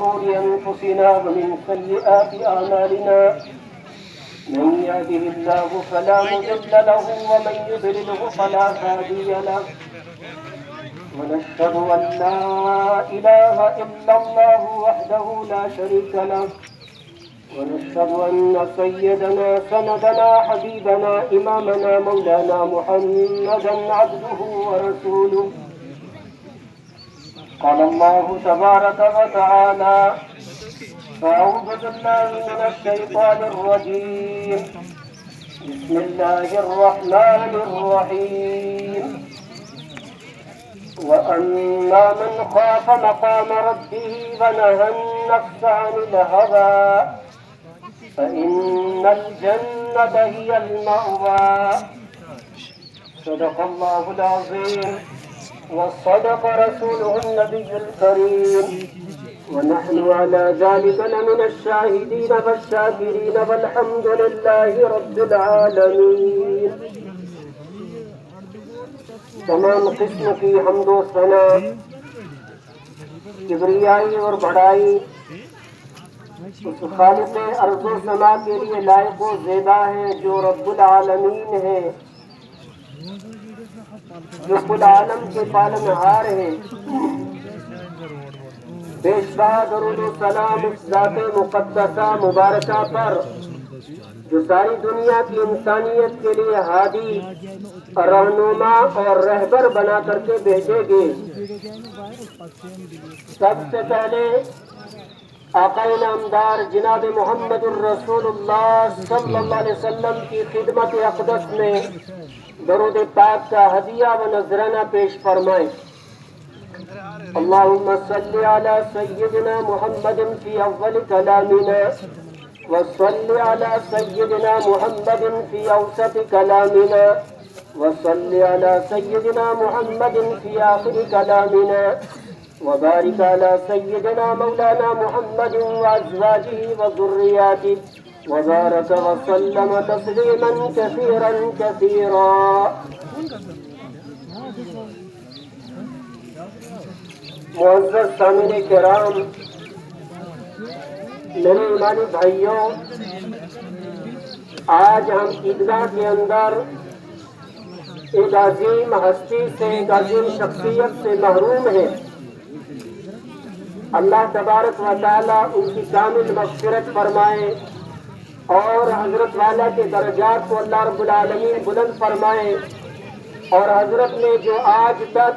شرور أنفسنا ومن سيئات أعمالنا من يهده الله فلا مضل له ومن يضلله فلا هادي له ونشهد أن لا إله إلا الله وحده لا شريك له ونشهد أن سيدنا سندنا حبيبنا إمامنا مولانا محمدا عبده ورسوله قال الله تبارك وتعالى فأعوذ بالله من الشيطان الرجيم بسم الله الرحمن الرحيم وأما من خاف مقام ربه ونهى النفس عن الهوى فإن الجنة هي المأوى صدق الله العظيم وصدق رسوله النبي الكريم ونحن على ذلك لمن الشاهدين والشاكرين والحمد لله رب العالمين. تمام قسم کی حمد و ثنا کبریائی اور بڑائی اس خالق ارض و سما کے لیے لائق و زیبا ہے جو رب العالمین ہے، جو کل عالم کے پالنہار ہے. بیشبہ درود و سلام اس ذات مقدسہ مبارکہ پر جو ساری دنیا کی انسانیت کے لیے ہادی، رہنما اور رہبر بنا کر کے بھیجے گئے. سب سے پہلے آقا نامدار جناب محمد الرسول اللہ صلی اللہ علیہ وسلم کی خدمت اقدس میں درود پاک کا ہدیہ و نذرانہ پیش فرمائیں. اللہم صلی علی سیدنا محمد فی اول کلامنا وصلی علی سیدنا محمد فی اوسط کلامنا وصلی علی سیدنا محمد فی آخر کلامنا وبارک علی سیدنا مولانا محمد وازواجہ وذریاتہ وبارک وسلم تسلیما کثیرا کثیرا. معزز سامعین کرام، میرے ایمانی بھائیوں، آج ہم عیدگاہ کے اندر ایک عظیم ہستی سے، ایک عظیم شخصیت سے محروم ہیں. اللہ تبارک و تعالیٰ ان کی کامل مغفرت فرمائے اور حضرت والا کے درجات کو اللہ رب العالمین بلند فرمائے. اور حضرت نے جو آج تک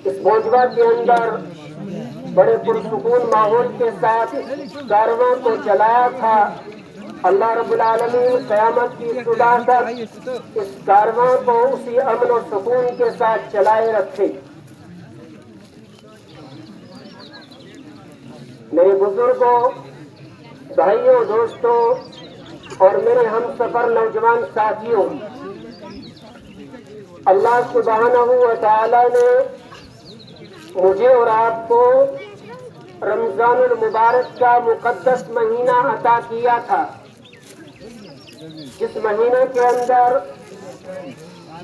اس موجودہ کے اندر بڑے پرسکون ماحول کے ساتھ کارواں کو چلایا تھا، اللہ رب العالمین قیامت کی صبح تک اس کارواں کو اسی امن و سکون کے ساتھ چلائے رکھے. میرے بزرگوں، بھائیوں، دوستوں اور میرے ہم سفر نوجوان ساتھیوں، اللہ سبحانہ و تعالی نے مجھے اور آپ کو رمضان المبارک کا مقدس مہینہ عطا کیا تھا، جس مہینے کے اندر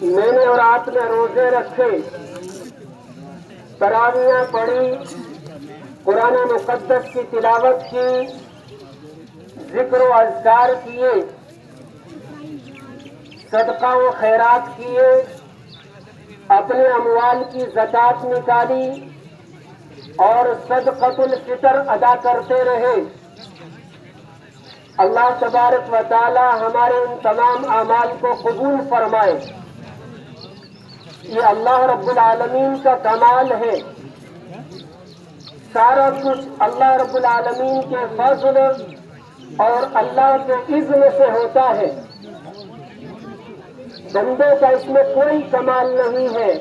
میں نے اور آپ نے روزے رکھے، تراویحیں پڑھی، قرآن مقدس کی تلاوت کی، ذکر و اذکار کیے، صدقہ و خیرات کیے، اپنے اموال کی زکات نکالی اور صدقۃ الفطر ادا کرتے رہے. اللہ تبارک و تعالی ہمارے ان تمام اعمال کو قبول فرمائے. یہ اللہ رب العالمین کا کمال ہے. سارا کچھ اللہ رب العالمین کے فضل اور اللہ کے اذن سے ہوتا ہے. بندے کا اس میں کوئی کمال نہیں ہے.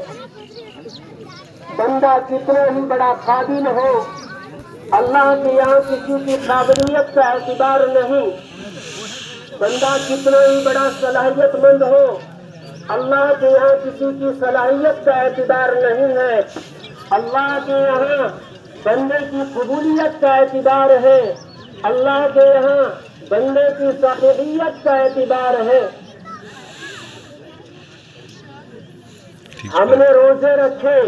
بندہ کتنا ہی بڑا قابل ہو، اللہ کے یہاں کسی کی قابلیت کا اعتبار نہیں. بندہ کتنا ہی بڑا صلاحیت مند ہو، اللہ کے یہاں کسی کی صلاحیت کا اعتبار نہیں ہے. اللہ کے یہاں بندے کی قبولیت کا اعتبار ہے. اللہ کے یہاں بندے کی صالحیت کا اعتبار ہے. ہم نے روزے رکھے،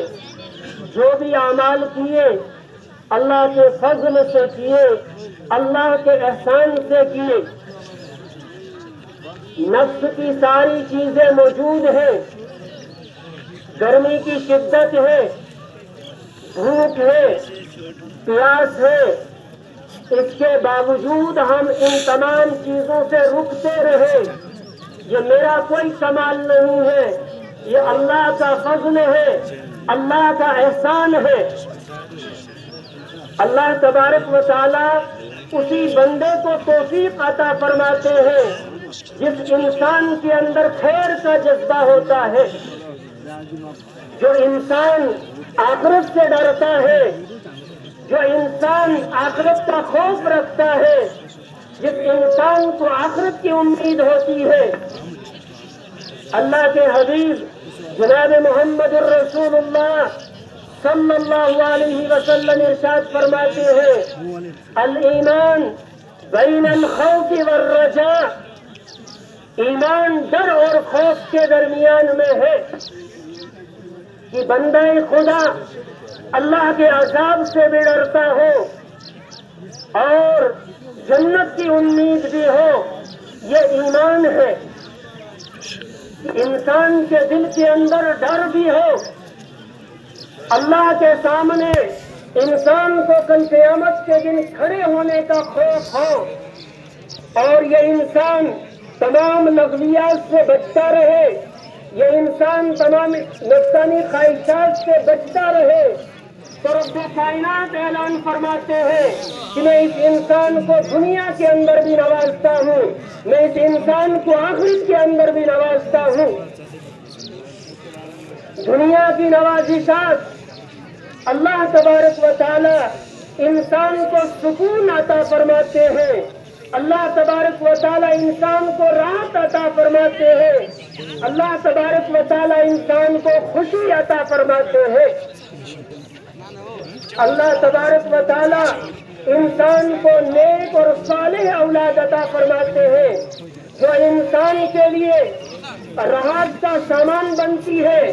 جو بھی اعمال کیے، اللہ کے فضل سے کیے، اللہ کے احسان سے کیے۔ نفس کی ساری چیزیں موجود ہیں، گرمی کی شدت ہے، بھوک ہے، پیاس ہے، اس کے باوجود ہم ان تمام چیزوں سے رکتے رہے۔ یہ میرا کوئی کمال نہیں ہے، یہ اللہ کا فضل ہے، اللہ کا احسان ہے۔ اللہ تبارک و تعالی اسی بندے کو توفیق عطا فرماتے ہیں جس انسان کے اندر خیر کا جذبہ ہوتا ہے، جو انسان آخرت سے ڈرتا ہے، جو انسان آخرت کا خوف رکھتا ہے، جس انسان کو آخرت کی امید ہوتی ہے۔ اللہ کے حبیب جناب محمد الرسول اللہ صلی اللہ علیہ وسلم ارشاد فرماتے ہیں، الایمان بین الخوف والرجاء، ایمان ڈر اور خوف کے درمیان میں ہے کہ بندہ خدا اللہ کے عذاب سے بھی ڈرتا ہو اور جنت کی امید بھی ہو۔ یہ ایمان ہے، انسان کے دل کے اندر ڈر بھی ہو، اللہ کے سامنے انسان کو کل قیامت کے دن کھڑے ہونے کا خوف ہو، اور یہ انسان تمام لغویات سے بچتا رہے، یہ انسان تمام نفسانی خواہشات سے بچتا رہے، تو رب کائنات اعلان فرماتے ہیں کہ میں اس انسان کو دنیا کے اندر بھی نوازتا ہوں، میں اس انسان کو آخرت کے اندر بھی نوازتا ہوں۔ دنیا کی نوازشات اللہ تبارک و تعالی انسان کو سکون عطا فرماتے ہیں، اللہ تبارک و تعالی انسان کو راحت عطا فرماتے ہیں، اللہ تبارک و تعالی انسان کو خوشی عطا فرماتے ہیں۔ اللہ تبارک و تعالی انسان کو نیک اور صالح اولاد عطا فرماتے ہیں جو انسان کے لیے راحت کا سامان بنتی ہے،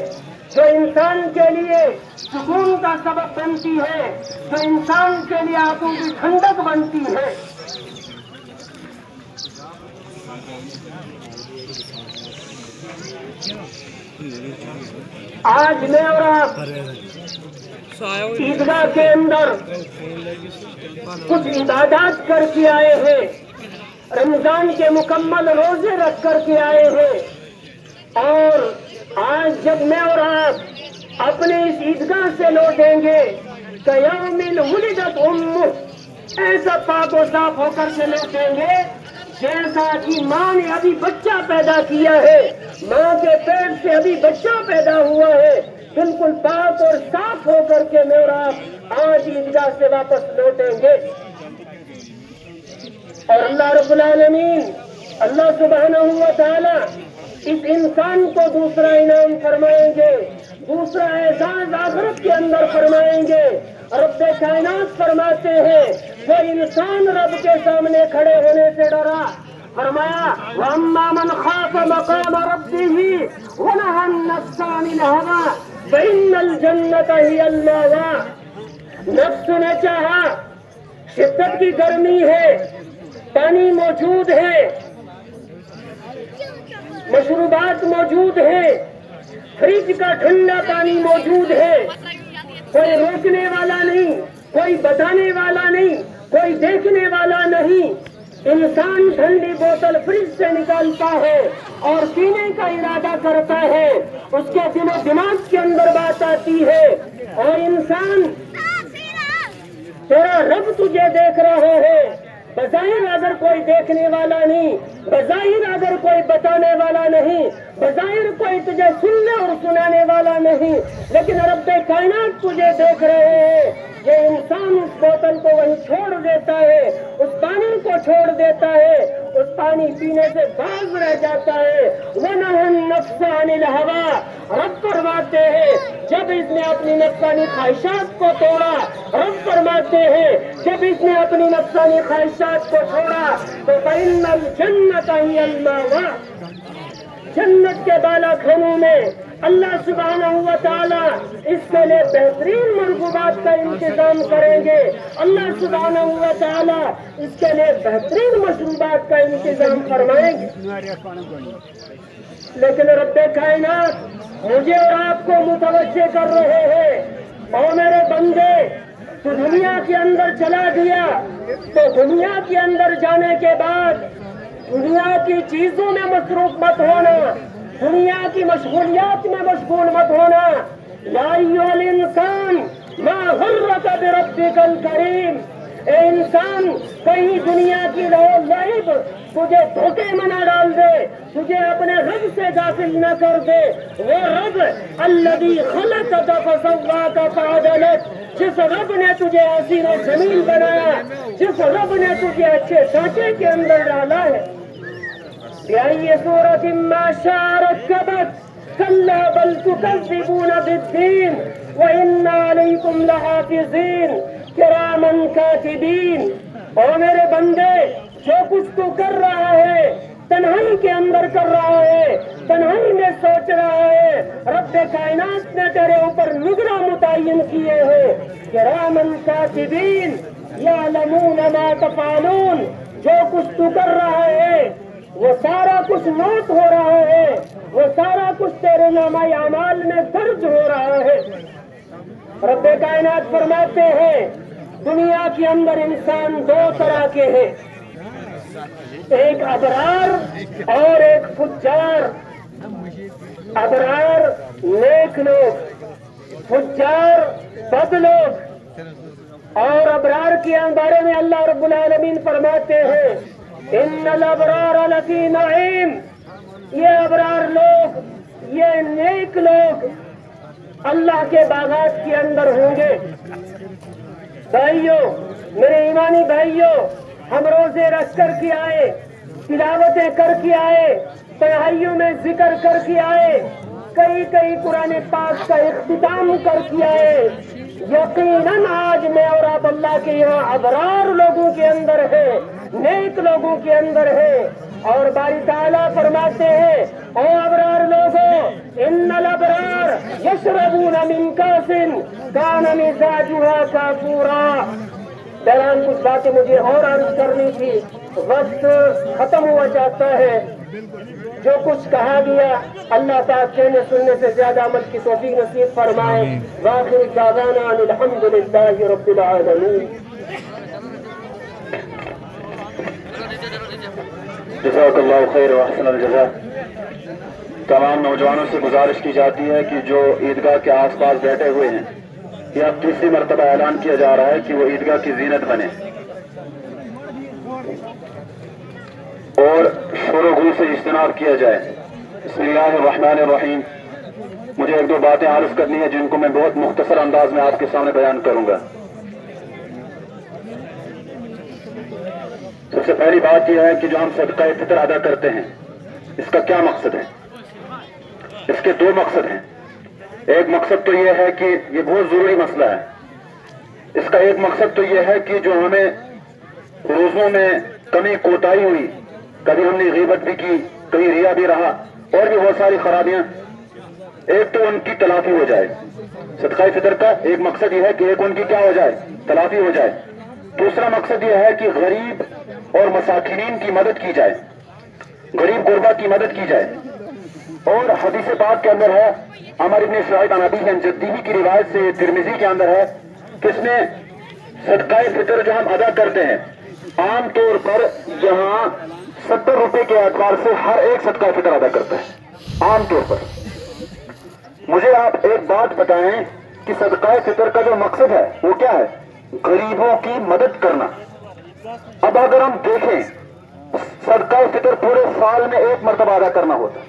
جو انسان کے لیے سکون کا سبب بنتی ہے، جو انسان کے لیے آنکھوں کی ٹھنڈک بنتی ہے۔ آج میں اور آپ عیدگاہ کے اندر کچھ عبادات کر کے آئے ہیں، رمضان کے مکمل روزے رکھ کر کے آئے ہیں، اور آج جب میں اور آپ اپنے اس عیدگاہ سے لوٹیں گے کیوم ولدت امہ، ایسا پاک و صاف ہو کر کے لوٹیں گے جیسا کہ ماں نے ابھی بچہ پیدا کیا ہے، ماں کے پیٹ سے ابھی بچہ پیدا ہوا ہے، بالکل پاک اور صاف ہو کر کے میں اور آپ آج عیدگاہ سے واپس لوٹیں گے۔ اور اللہ رب العالمین اللہ سبحانہ و تعالی اس انسان کو دوسرا انعام فرمائیں گے، دوسرا اعزاز آخرت کے اندر فرمائیں گے۔ رب کائنات فرماتے ہیں جو انسان رب کے سامنے کھڑے ہونے سے ڈرا، فرمایا وَأَمَّا مَنْ خَافَ مَقَامَ رَبِّهِ وَنَهَى النَّفْسَ عَنِ الْهَوَىٰ فَإِنَّ الْجَنَّةَ هِيَ الْمَأْوَىٰ۔ نفس نے چاہا، شدت کی گرمی ہے، پانی موجود ہے، مشروبات موجود ہیں، فریج کا ٹھنڈا پانی موجود ہے، کوئی روکنے والا نہیں، کوئی بتانے والا نہیں، کوئی دیکھنے والا نہیں۔ انسان ٹھنڈی بوتل فریج سے نکالتا ہے اور پینے کا ارادہ کرتا ہے، اس کے دل و دماغ کے اندر بات آتی ہے، اور انسان تیرا رب تجھے دیکھ رہا ہے، بظاہر اگر کوئی دیکھنے والا نہیں، بظاہر اگر کوئی بتانے والا نہیں، بظاہر کوئی تجھے سننے اور سنانے والا نہیں، لیکن رب کائنات تجھے دیکھ رہے ہیں۔ یہ انسان اس بوتل کو وہیں چھوڑ دیتا ہے، اس پانی کو چھوڑ دیتا ہے، اس پانی پینے سے باز رہ جاتا ہے۔ وَنَهَى النَّفْسَ عَنِ الْهَوَىٰ، رب فرماتے ہیں جب اس نے اپنی نفسانی خواہشات کو توڑا، رب فرماتے ہیں جب اس نے اپنی نفسانی خواہشات کو چھوڑا تو فَإِنَّ الْجَنَّةَ هِيَ الْمَأْوَىٰ، جنت کے بالا خانوں میں اللہ سبحانہ و تعالیٰ اس کے لیے بہترین مرغوبات کا انتظام کریں گے، اللہ سبحانہ و تعالیٰ اس کے لیے بہترین مشروبات کا انتظام فرمائیں گے۔ لیکن رب کائنات مجھے اور آپ کو متوجہ کر رہے ہیں، اور میرے بندے تو دنیا کے اندر چلا گیا، تو دنیا کے اندر جانے کے بعد دنیا کی چیزوں میں مصروف مت ہونا، دنیا کی مشغولیات میں مشغول مت ہونا۔ یا ایھا الانسان ما غرک بربک الکریم، اے انسان کہیں دنیا کی لہو لعب تجھے دھوکے میں نہ ڈال دے، تجھے اپنے رب سے غافل نہ کر دے۔ وہ رب الذی خلقک فسواک فعدلک، جس رب نے تجھے حسین و جمیل بنایا، جس رب نے تجھے اچھے ڈھانچے کے اندر ڈالا ہے۔ بِأَيِّ صُورَةٍ مَا شَاءَ رَكَّبَكَ كَلَّا بَلْ تُكَذِّبُونَ بِالدِّينِ وَإِنَّ عَلَيْكُمْ لَحَافِظِينَ کِرَامًا کاتبین۔ اور میرے بندے جو کچھ تو کر رہا ہے تنہائی کے اندر کر رہا ہے، تنہائی میں سوچ رہا ہے، رب کائنات نے تیرے اوپر نگراں متعین کیے ہیں، کرامن کاتبین یعلمون ما تفعلون۔ جو کچھ تو کر رہا ہے وہ سارا کچھ نوٹ ہو رہا ہے، وہ سارا کچھ تیرے نامہ اعمال میں درج ہو رہا ہے۔ رب کائنات فرماتے ہیں دنیا کے اندر انسان دو طرح کے ہیں، ایک ابرار اور ایک فجار۔ ابرار نیک لوگ، فجار بد لوگ۔ اور ابرار کے بارے میں اللہ رب العالمین فرماتے ہیں ان الابرار لفی نعیم، یہ ابرار لوگ، یہ نیک لوگ اللہ کے باغات کے اندر ہوں گے۔ بھائیوں، میرے ایمانی بھائیوں، ہم روزے رکھ کر کے آئے، تلاوتیں کر کے آئے، تنہائیوں میں ذکر کر کے آئے، کئی قرآن پاک کا اختتام کر کے آئے۔ یقیناً آج میں اور آپ اللہ کے یہاں ابرار لوگوں کے اندر ہے، نیک لوگوں کے اندر ہے۔ اور باری تعالیٰ فرماتے ہیں اے ابرار لوگوں ان الابرار یشربون من کاس کان مزاجها کافورا۔ بہرحال کچھ باتیں مجھے اور عرض کرنی تھی، وقت ختم ہوا چاہتا ہے۔ جو کچھ کہا گیا اللہ پاک کہنے سننے سے زیادہ عمل کی توفیق نصیب فرمائے۔ وآخر دعوانا ان الحمد للہ رب العالمین۔ جزاک اللہ خیر و احسن الجزا۔ تمام نوجوانوں سے گزارش کی جاتی ہے کہ جو عیدگاہ کے آس پاس بیٹھے ہوئے ہیں، یہ اب تیسری مرتبہ اعلان کیا جا رہا ہے کہ وہ عیدگاہ کی زینت بنے، اور شور و غل سے اجتناب کیا جائے۔ بسم اللہ الرحمن الرحیم۔ مجھے ایک دو باتیں عرض کرنی ہیں جن کو میں بہت مختصر انداز میں آپ کے سامنے بیان کروں گا۔ سب سے پہلی بات یہ ہے کہ جو ہم صدقہ فطر ادا کرتے ہیں اس کا کیا مقصد ہے؟ اس کے دو مقصد ہیں۔ ایک مقصد تو یہ ہے کہ یہ بہت ضروری مسئلہ ہے، اس کا ایک مقصد تو یہ ہے کہ جو ہمیں روزوں میں کمی کوتاہی ہوئی، کبھی ہم نے غیبت بھی کی، کبھی ریا بھی رہا، اور بھی بہت ساری خرابیاں، ایک تو ان کی تلافی ہو جائے۔ صدقہ فطر کا ایک مقصد یہ ہے کہ ایک ان کی کیا ہو جائے، تلافی ہو جائے۔ دوسرا مقصد یہ ہے کہ غریب اور مساکینین کی مدد کی جائے، غریب غربا کی مدد کی جائے۔ اور حدیث پاک کے اندر ہے، عمر بن شعیب عن ابیہ عن جدہ کی روایت سے ترمذی کے اندر ہے کہ اس میں صدقہ فطر جو ہم ادا کرتے ہیں عام طور پر یہاں 70 روپے کے اعتبار سے ہر ایک صدقہ فطر ادا کرتا ہے عام طور پر۔ مجھے آپ ایک بات بتائیں کہ صدقہ فطر کا جو مقصد ہے وہ کیا ہے؟ غریبوں کی مدد کرنا۔ اب اگر ہم دیکھیں صدقہ فطر پورے سال میں ایک مرتبہ ادا کرنا ہوتا ہے،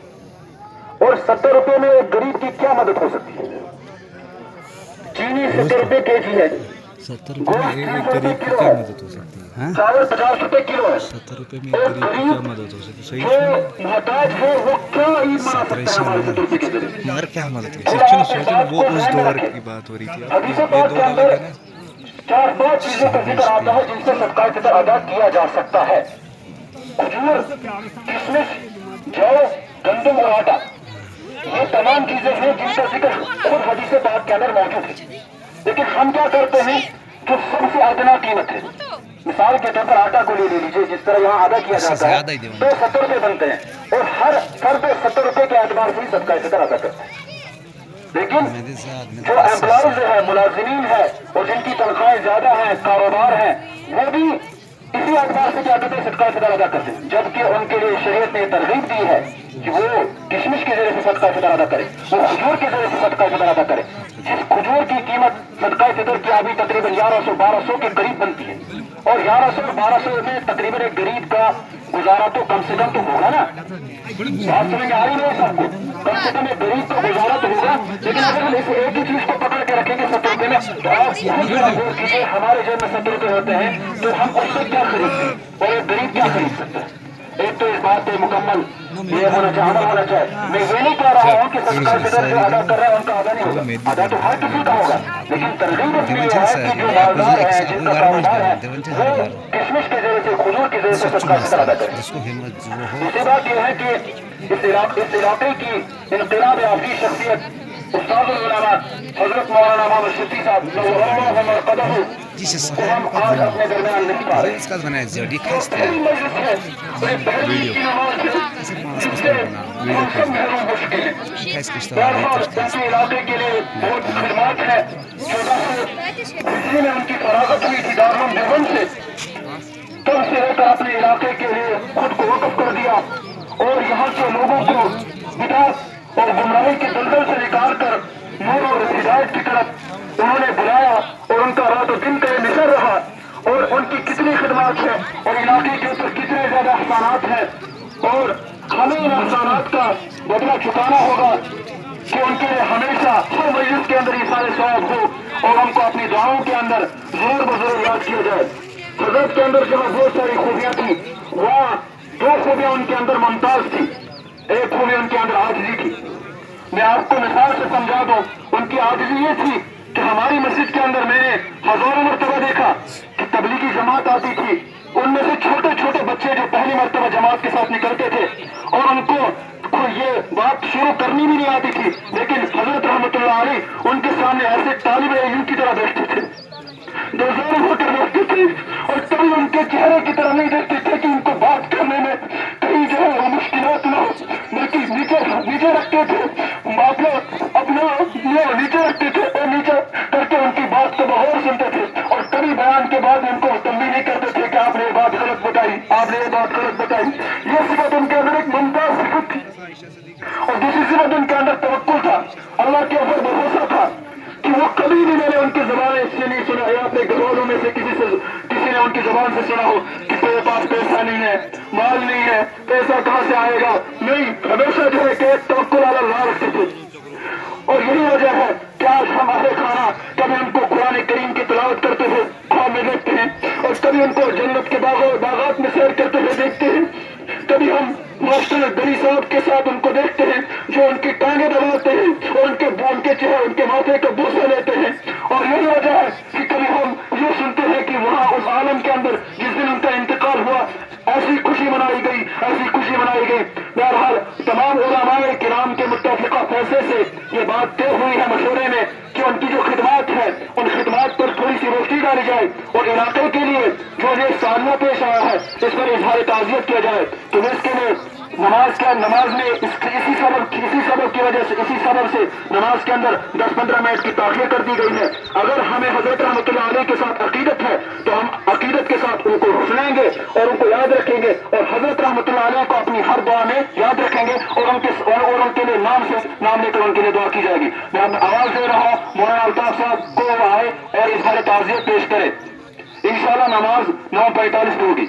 اور 70 روپے میں ایک غریب کی کیا مدد ہو سکتی ہے؟ چینی 70 روپے کے جی ہے، 70 روپے میں ایک غریب کی کیا مدد ہو سکتی ہے؟ چاول 50 روپے کلو ہے۔ 70 روپے میں ایک غریب کی کیا مدد ہو سکتی ہے؟ صحیح جو محتاج ہے وہ کیا عید منا سکتا ہے ہمارے 70 روپے کے ذریعے؟ مگر کیا مدد کی؟ سوچو وہ اس دور کی بات ہو رہی تھی، اب یہ دور الگ ہے نا۔ 4-5 چیزوں کا ذکر آتا ہے جن سے صدقہ فطر ادا کیا جا سکتا ہے۔ کھجور، کشمش، جو گندم اور آٹا، یہ تمام چیزیں ہیں جن کا ذکر خود حدیث پاک کے اندر موجود ہے. لیکن ہم کیا کرتے ہیں جو سب سے ادنا قیمت ہے. مثال کے طور پر آٹا کو لے لیجیے, جس طرح یہاں ادا کیا جاتا ہے تو 70 روپے بنتے ہیں, اور ہر فرد 70 روپے کے اعتبار سے ہی صدقہ فطر ادا کرتے ہیں. لیکن جو امپلائز ہے, ملازمین ہے, اور جن کی تنخواہیں زیادہ ہیں, کاروبار ہیں, وہ بھی اسی اعتبار سے کیا کرتے ہیں, صدقہ فطر ادا کرتے ہیں. جبکہ ان کے لیے شریعت نے ترغیب دی ہے کہ وہ کشمش کے ذریعے سے صدقہ فطر ادا کرے, وہ کھجور کے ذریعے سے صدقہ فطر ادا کرے. جس کھجور کی قیمت صدقہ فطر کی ابھی تقریباً 1100-1200 کے قریب بنتی ہے, اور 1100-1200 میں تقریباً ایک غریب کا گزارا تو کم سے کم تو ہوگا نا. بات سمجھ میں آ رہی ہے سب کو, کم سے کم ایک غریب کا گزارا تو ہوگا. لیکن اگر ہم اس ایک ہی چیز کو پکڑ کے رکھیں گے 70 روپے میں, تو آپ غور کیجیے ہمارے جیب میں 70 روپے ہوتے ہیں تو ہم اس سے کیا خریدتے ہیں, اور ایک غریب کیا خرید سکتا ہے. ایک تو اس بات پہ مکمل یہ ہونا چاہیے, عمل ہونا چاہیے. میں یہ نہیں کہہ رہا ہوں کہ صدقہ فطر جو ادا کر رہے ہیں ان کا ادا نہیں ہوگا, ادا تو ہر کسی کا ہوگا. لیکن ترغیب اس لیے ہے کہ جو مالدار ہے, جن کا کاروبار ہے, وہ کشمش کے ذریعے سے, کھجور کے ذریعے سے صدقہ فطر ادا کرے. دوسری بات یہ ہے کہ اس علاقے کی انقلاب یافتی شخصیت استاد العلماء حضرت مولانا محمد شفیع صاحب کو ہم آج اپنے درمیان نہیں پا رہے. علاقے کے لیے بہت خدمات ہے. 1480 میں ان کی فراغت ہوئی تھی دارالعلوم دیوبند سے, تب سے لے کر اپنے علاقے کے لیے خود کو وقف کر دیا, اور یہاں کے لوگوں کو بدعت اور گمراہی کے دلدل سے نکال کر نور اور ہدایت کی طرف انہوں نے بلایا, اور ان کا رات و دن کا یہ مشن رہا. اور ان کی کتنی خدمات ہیں, اور علاقے کے اوپر کتنے زیادہ احسانات ہیں, اور ہمیں ان احسانات کا بدلہ چکانا ہوگا کہ ان کے لیے ہمیشہ ہر مجلس کے اندر ایثار ثواب ہو, اور ہم کو اپنی دعاؤں کے اندر ضرور بضرور یاد کیا جائے. حضرت کے اندر جہاں بہت ساری خوبیاں تھیں, وہاں 2 خوبیاں ان کے اندر ممتاز تھی. ایک خوبی ان کے اندر عاجزی تھی. میں آپ کو مثال سے سمجھا دوں, ان کی عاجزی یہ تھی کہ ہماری مسجد کے اندر میں نے ہزاروں مرتبہ دیکھا کہ تبلیغی جماعت آتی تھی, ان میں سے چھوٹے چھوٹے بچے جو پہلی مرتبہ جماعت کے ساتھ نکلتے تھے, اور ان کو یہ بات شروع کرنی بھی نہیں آتی تھی, لیکن حضرت رحمۃ اللہ علیہ ان کے سامنے ایسے طالب علم کی طرح بیٹھتے تھے, دوزار ہو کر بیٹھتے تھے, اور کبھی ان کے چہرے کی طرح نہیں دیکھتے تھے کہ ان کو بات کرنے میں کہیں جو ہے وہ مشکلات نہ ہو, بلکہ نیچے رکھتے تھے, اپنا نیچے رکھتے تھے, اور نیچے کر کے ان کی بات کو بغور سنتے تھے, اور کبھی بیان کے بعد ان کو تنبیہ نہیں کرتے تھے کہ آپ نے یہ بات غلط بتائی, آپ نے یہ بات غلط بتائی. یہ صفت ان کے اندر ایک ممتاز صفت تھی. اور دوسری صفت ان کے اندر توکل تھا, اللہ کے اوپر بھروسہ تھا کہ وہ کبھی بھی میں نے ان کی زبان اس سے نہیں سنا, یا اپنے گھر والوں میں سے کسی نے ان کی زبان سے سنا ہو کہ میرے پاس پیسہ نہیں ہے, مال نہیں ہے, پیسہ کہاں سے آئے گا. نہیں, ہمیشہ جو ہے کہ توکل علی اللہ رکھتے تھے. اور یہی وجہ ہے کہ آج ہم اہل خانہ کبھی ان کو قرآن کریم کی تلاوت کرتے ہوئے خواب میں دیکھتے ہیں, اور کبھی ان کو جنت کے باغات میں سیر کرتے ہوئے دیکھتے ہیں, کبھی ہم ماسٹر دری صاحب کے ساتھ ان کو دیکھتے ہیں جو ان کی ٹانگیں دباتے ہیں, اور ان کے چہرے, ان کے ماتھے کا بوسہ لیتے ہیں. اور یہی وجہ ہے کہ کبھی ہم یہ سنتے ہیں کہ وہاں اس عالم کے اندر جس دن ان کا انتقال ہوا ایسی خوشی منائی گئی, ایسی خوشی منائی گئی. بہرحال تمام علماء کرام کے متفقہ فیصلے سے یہ بات طے ہوئی ہے مشورے میں کہ ان کی جو خدمات ہے ان خدمات پر تھوڑی سی روشنی ڈالی جائے, اور علاقے کے لیے جو یہ سالانہ پیش آیا ہے اس پر اظہار تعزیت کیا جائے. تو اس کے لیے نماز میں اسی سبب کی وجہ سے, اسی سبب سے نماز کے اندر 10-15 منٹ کی تاخیر کر دی گئی ہے. اگر ہمیں حضرت رحمۃ اللہ علیہ کے ساتھ عقیدت ہے تو ہم عقیدت کے ساتھ ان کو سنیں گے اور ان کو یاد رکھیں گے, اور حضرت رحمۃ اللہ علیہ کو اپنی ہر دعا میں یاد رکھیں گے, اور ان کے لیے نام لے کر ان کے لیے دعا کی جائے گی. میں آواز دے رہا ہوں مولانا الطاف صاحب کو آئے اور اظہار تعزیت پیش کرے. انشاءاللہ نماز 9:45 پہ ہوگی.